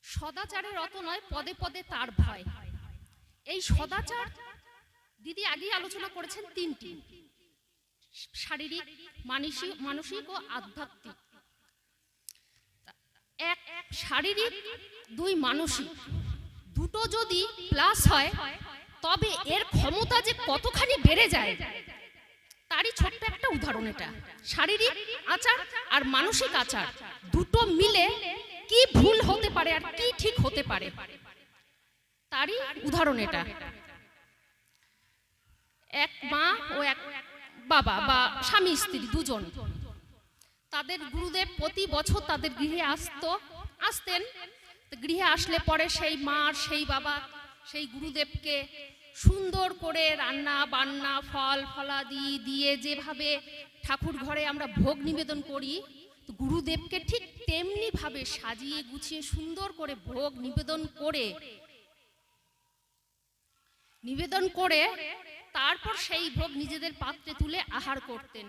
সদাচারে রত নয়, পদে পদে তার ভয়। এই সদাচার দিদি আগেই আলোচনা করেছেন তিনটি: শারীরিক, মানসিক ও আধ্যাত্মিক। এক শারীরিক, দুই মানসিক, দুটো যদি প্লাস হয় তবে এর ক্ষমতা যে কতখানি বেড়ে যায় তারই ছোট্ট একটা উদাহরণ এটা। শারীরিক আচার আর মানসিক আচার দুটো মিলে কি ভুল হতে পারে আর কি ঠিক হতে পারে তারই উদাহরণ এটা। এক মা ও এক বাবা বা স্বামী স্ত্রী দুজন, তাদের গুরুদেব প্রতি বছর তাদের গৃহে আসতেন। গৃহে আসলে পরে সেই মা আর সেই বাবা সেই গুরুদেবকে সুন্দর করে রান্না বান্না ফল ফলাদি দিয়ে যেভাবে ঠাকুর ঘরে আমরা ভোগ নিবেদন করি, গুরুদেবকে ঠিক তেমনি ভাবে সাজিয়ে গুছিয়ে সুন্দর করে ভোগ নিবেদন করে তারপর সেই ভোগ নিজেদের পাত্রে তুলে আহার করতেন।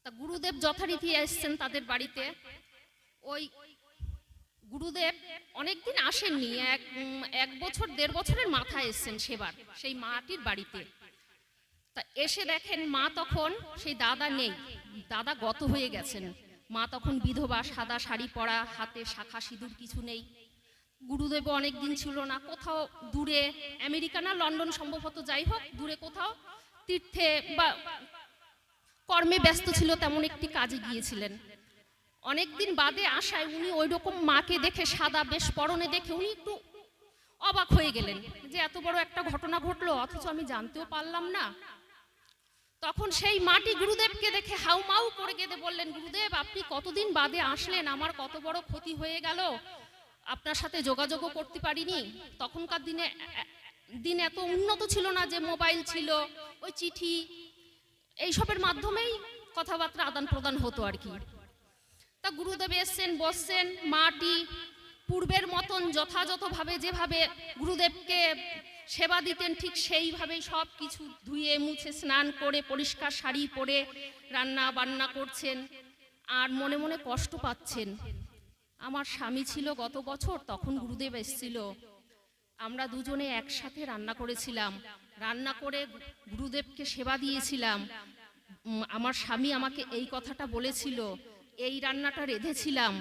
তা গুরুদেব যথারীতি এসছেন তাদের বাড়িতে। ওই গুরুদেব অনেকদিন আসেননি, এক বছর দেড় বছরের মাথায় এসছেন সেবার সেই মাটির বাড়িতে। তা এসে দেখেন মা তখন সেই দাদা নেই, দাদা গত হয়ে গেছেন। মা তখন বিধবা, সাদা শাড়ি পরা, হাতে শাখা সিঁদুর কিছু নেই। গুরুদেব অনেকদিন ছিল না, কোথাও দূরে আমেরিকা না লন্ডন সম্ভবত, যাই হোক দূরে কোথাও তীর্থে বা কর্মে ব্যস্ত ছিল, তেমন একটি কাজে গিয়েছিলেন। অনেকদিন বাদে আসায় উনি ওই রকম মাকে দেখে, সাদা বেশ পরনে দেখে উনি একটু অবাক হয়ে গেলেন যে এত বড় একটা ঘটনা ঘটলো অথচ আমি জানতেও পারলাম না। তখন সেই মাটি গুরুদেবকে দেখে হাউমাউ করে কেঁদে বললেন, গুরুদেব আপনি কতদিন বাদে আসলেন, আমার কত বড় ক্ষতি হয়ে গেল, আপনার সাথে যোগাযোগও করতে পারিনি। তখনকার দিন এত উন্নত ছিল না যে মোবাইল ছিল, ওই চিঠি এইসবের মাধ্যমেই কথাবার্তা আদান প্রদান হতো আর কি। তা গুরুদেব এসছেন, বসছেন, মাটি পূর্বের মতন যথাযথভাবে যেভাবে গুরুদেবকে সেবা দিতেন ঠিক সেইভাবেই সব কিছু ধুয়ে মুছে স্নান করে পরিষ্কার শাড়ি পরে রান্না বান্না করছেন। আর মনে মনে কষ্ট পাচ্ছেন, আমার স্বামী ছিল গত বছর, তখন গুরুদেব এসেছিল, আমরা দুজনে একসাথে রান্না করেছিলাম, রান্না করে গুরুদেবকে সেবা দিয়েছিলাম। আমার স্বামী আমাকে এই কথাটা বলেছিল, এই রান্নাটা রেঁধেছিলাম,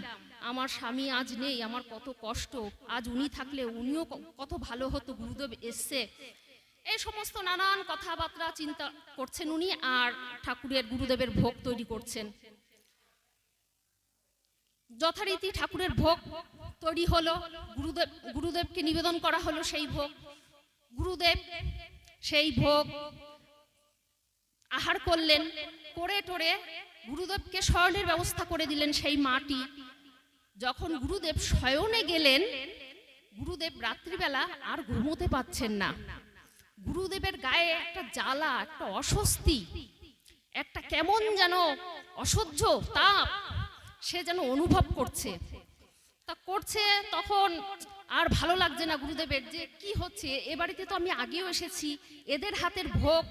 আমার স্বামী আজ নেই, আমার কত কষ্ট, আজ উনি থাকলে উনিও কত ভালো হতো, গুরুদেব এসছে। এই সমস্ত নানান কথাবার্তা চিন্তা করছেন উনি, আর ঠাকুরের গুরুদেবের ভোগ তৈরি করছেন। যথারীতি ঠাকুরের ভোগ তৈরি হলো, গুরুদেবকে নিবেদন করা হলো সেই ভোগ। গুরুদেব সেই ভোগ আহার করলেন, করে টোরে গুরুদেবকে শয়নের ব্যবস্থা করে দিলেন সেই মাটি। যখন গুরুদেব শয়নে গেলেন, গুরুদেব রাত্রিবেলা আর ঘুমোতে পাচ্ছেন না। গুরুদেবের গায়ে একটা জ্বালা, একটা অস্বস্তি, একটা কেমন যেন অসহ্য তাপ সে যেন অনুভব করছে। তখন আর ভালো লাগছে না গুরুদেবের, যে কি হচ্ছে, এ বাড়িতে তো আমি আগেও এসেছি, এদের হাতের ভোগ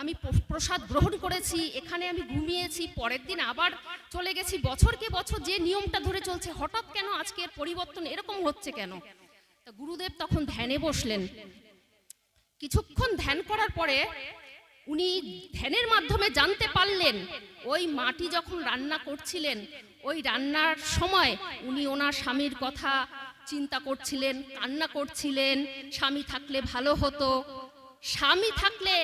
আমি প্রসাদ গ্রহণ করেছি, এখানে আমি ঘুমিয়েছি, পরের দিন আবার চলে গেছি, বছরকে বছর যে নিয়মটা ধরে চলছে, হঠাৎ কেন আজকের পরিবর্তন এরকম হচ্ছে কেন? তা গুরুদেব তখন ধ্যানে বসলেন। কিছুক্ষণ ধ্যান করার পরে উনি ধ্যানের মাধ্যমে জানতে পারলেন, ওই মাটি যখন রান্না করছিলেন, ওই রান্নার সময় উনি ওনার স্বামীর কথা চিন্তা করছিলেন, কান্না করছিলেন, স্বামী থাকলে ভালো হতো, স্বামী থাকলে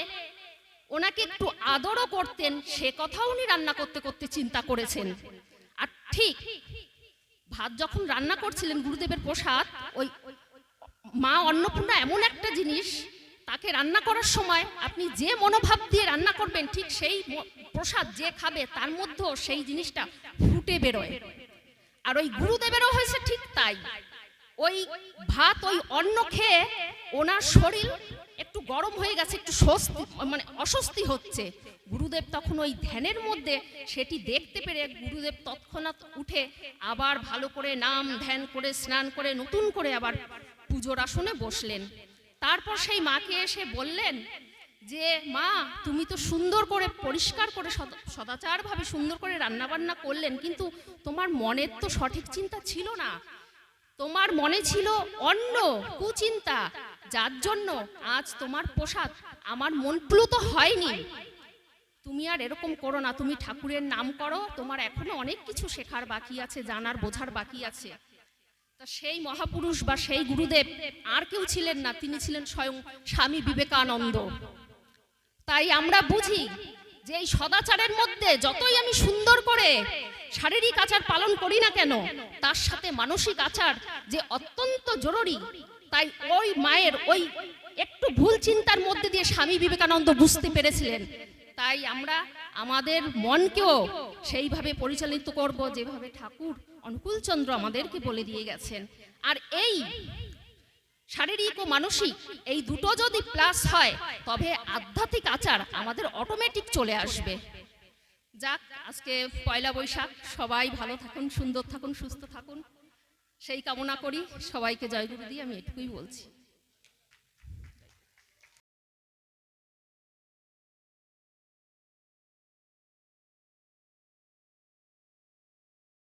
ওনাকে একটু আদরও করতেন, সে কথাও উনি রান্না করতে করতে চিন্তা করেছেন। আর ঠিক ভাত যখন রান্না করছিলেন, গুরুদেবের প্রসাদ, ওই মা অন্নপূর্ণা এমন একটা জিনিস, তাকে রান্না করার সময় আপনি যে মনোভাব দিয়ে রান্না করবেন, ঠিক সেই প্রসাদ যে খাবে তার মধ্যেও সেই জিনিসটা ফুটে বেরোয়। আর ওই গুরুদেবেরও হয়েছে ঠিক তাই, ওই ভাত ওই অন্ন খেয়ে ওনার শরীর একটু গরম হয়ে গেছে, একটু স্বস্তি মানে অস্বস্তি হচ্ছে। গুরুদেব তখন ওই ধ্যানের মধ্যে সেটি দেখতে পেরে গুরুদেব তৎক্ষণাৎ উঠে আবার ভালো করে নাম ধ্যান করে স্নান করে নতুন করে আবার পুজোর আসনে বসলেন। তারপর সেই মাকে এসে বললেন যে মা, তুমি তো সুন্দর করে পরিষ্কার করে সদাচারভাবে সুন্দর করে রান্নাবান্না করলেন, কিন্তু তোমার মনের তো সঠিক চিন্তা ছিল না, তোমার মনে ছিল অন্য কুচিন্তা, যার জন্য আজ তোমার প্রসাদ আমার মন প্লুত হয়নি। তুমি আর এরকম করো না, তুমি ঠাকুরের নাম করো, তোমার এখনো অনেক কিছু শেখার বাকি আছে, জানার বোঝার বাকি আছে। তা সেই মহাপুরুষ বা সেই গুরুদেব আর কেউ ছিলেন না, তিনি ছিলেন স্বয়ং স্বামী বিবেকানন্দ। তাই আমরা বুঝি যে এই সদাচারের মধ্যে যতই আমি সুন্দর করে শারীরিক আচার পালন করি না কেন, তার সাথে মানসিক আচার যে অত্যন্ত জরুরি। তাই ওই মায়ের ওই একটু ভুল চিন্তার মধ্যে দিয়ে স্বামী বিবেকানন্দ বুঝতে পেরেছিলেন। তাই আমরা আমাদের মনকেও সেইভাবে পরিচালিত করব যেভাবে ঠাকুর অনুকূলচন্দ্র আমাদেরকে বলে দিয়ে গেছেন। আর এই শারীরিক ও মানসিক এই দুটো যদি প্লাস হয়, তবে আধ্যাত্মিক আচার আমাদের অটোমেটিক চলে আসবে। যাক, আজকে পয়লা বৈশাখ, সবাই ভালো থাকুন, সুন্দর থাকুন, সুস্থ থাকুন, সেই কামনা করি। সবাইকে জয় গুরু দিয়ে আমি এটুকুই বলছি।